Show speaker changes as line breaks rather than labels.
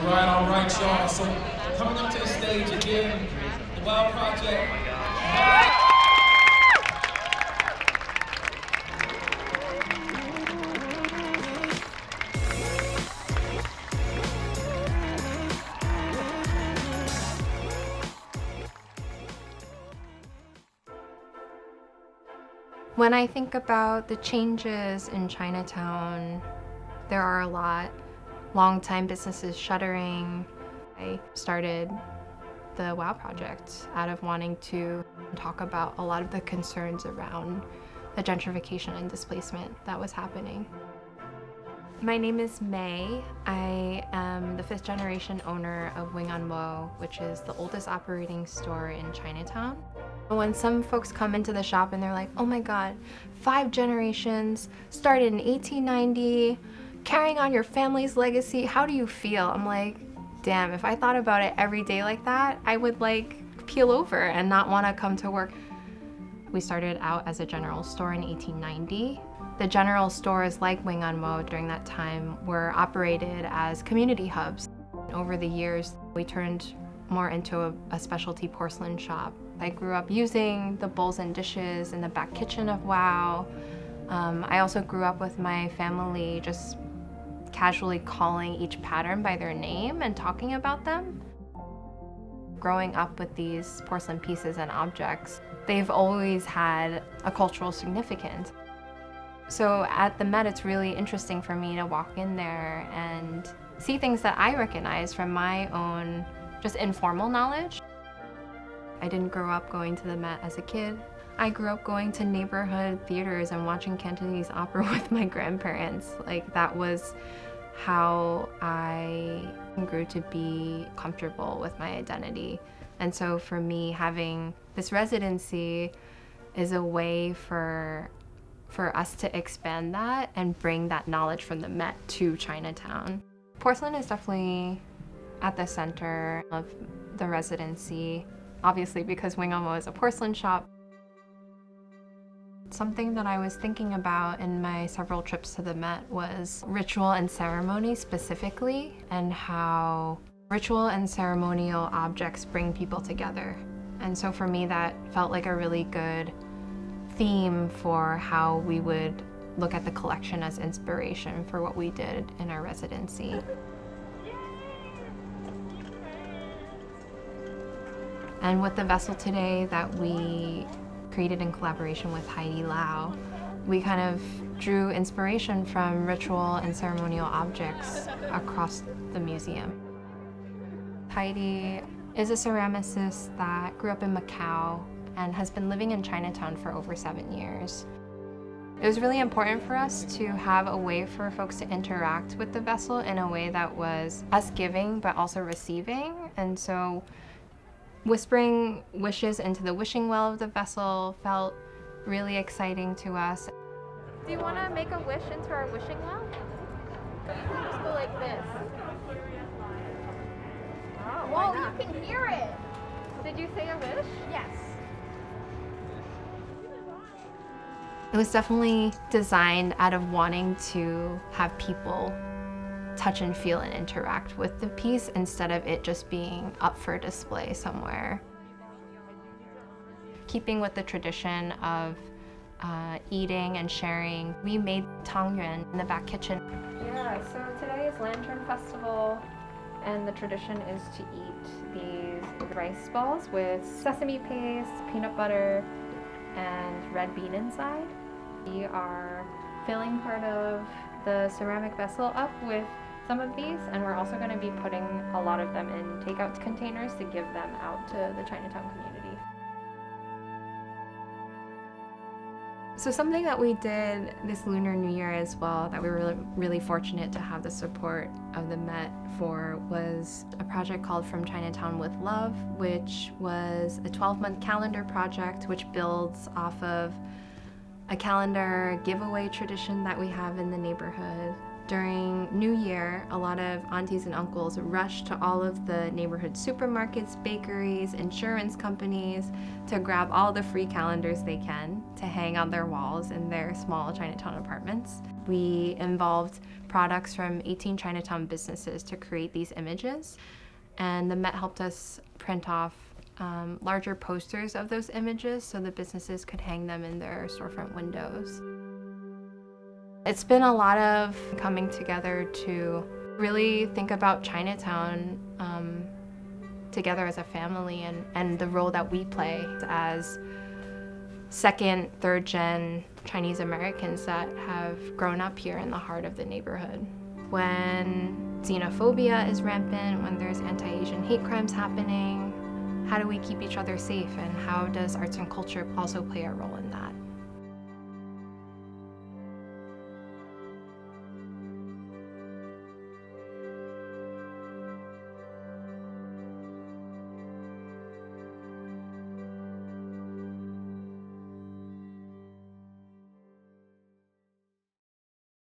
All right, y'all. So coming up to the stage again, the W.O.W project.
When I think about the changes in Chinatown, there are a lot. Longtime businesses shuttering. I started the W.O.W project out of wanting to talk about a lot of the concerns around the gentrification and displacement that was happening. My name is Mei. I am the 5th generation owner of W.O.W, which is the oldest operating store in Chinatown. When some folks come into the shop and they're like, oh my God, 5 generations, started in 1890, carrying on your family's legacy, how do you feel? I'm like, damn, if I thought about it every day like that, I would like peel over and not want to come to work. We started out as a general store in 1890. The general stores like W.O.W during that time were operated as community hubs. Over the years, we turned more into a specialty porcelain shop. I grew up using the bowls and dishes in the back kitchen of W.O.W. I also grew up with my family just casually calling each pattern by their name and talking about them. Growing up with these porcelain pieces and objects, they've always had a cultural significance. So at the Met, it's really interesting for me to walk in there and see things that I recognize from my own just informal knowledge. I didn't grow up going to the Met as a kid. I grew up going to neighborhood theaters and watching Cantonese opera with my grandparents. Like, that was how I grew to be comfortable with my identity. And so for me, having this residency is a way for us to expand that and bring that knowledge from the Met to Chinatown. Porcelain is definitely at the center of the residency, obviously because W.O.W is a porcelain shop. Something that I was thinking about in my several trips to the Met was ritual and ceremony specifically, and how ritual and ceremonial objects bring people together. And so for me, that felt like a really good theme for how we would look at the collection as inspiration for what we did in our residency. And with the vessel today that we created in collaboration with Heidi Lau, we kind of drew inspiration from ritual and ceremonial objects across the museum. Heidi is a ceramicist that grew up in Macau and has been living in Chinatown for over 7 years. It was really important for us to have a way for folks to interact with the vessel in a way that was us giving but also receiving. And so whispering wishes into the wishing well of the vessel felt really exciting to us. Do you want to make a wish into our wishing well? You can just go like this. Oh, whoa, you can hear it! Did you say a wish? Yes. It was definitely designed out of wanting to have people touch and feel and interact with the piece instead of it just being up for display somewhere. Keeping with the tradition of eating and sharing, we made tangyuan in the back kitchen. Yeah, so today is Lantern Festival, and the tradition is to eat these rice balls with sesame paste, peanut butter, and red bean inside. We are filling part of the ceramic vessel up with some of these, and we're also going to be putting a lot of them in takeout containers to give them out to the Chinatown community. So something that we did this Lunar New Year as well that we were really fortunate to have the support of the Met for was a project called From Chinatown with Love, which was a 12-month calendar project which builds off of a calendar giveaway tradition that we have in the neighborhood. During New Year, a lot of aunties and uncles rush to all of the neighborhood supermarkets, bakeries, insurance companies to grab all the free calendars they can to hang on their walls in their small Chinatown apartments. We involved products from 18 Chinatown businesses to create these images, and the Met helped us print off larger posters of those images so the businesses could hang them in their storefront windows. It's been a lot of coming together to really think about Chinatown together as a family and the role that we play as second, third gen Chinese Americans that have grown up here in the heart of the neighborhood. When xenophobia is rampant, when there's anti-Asian hate crimes happening, how do we keep each other safe, and how does arts and culture also play a role in that?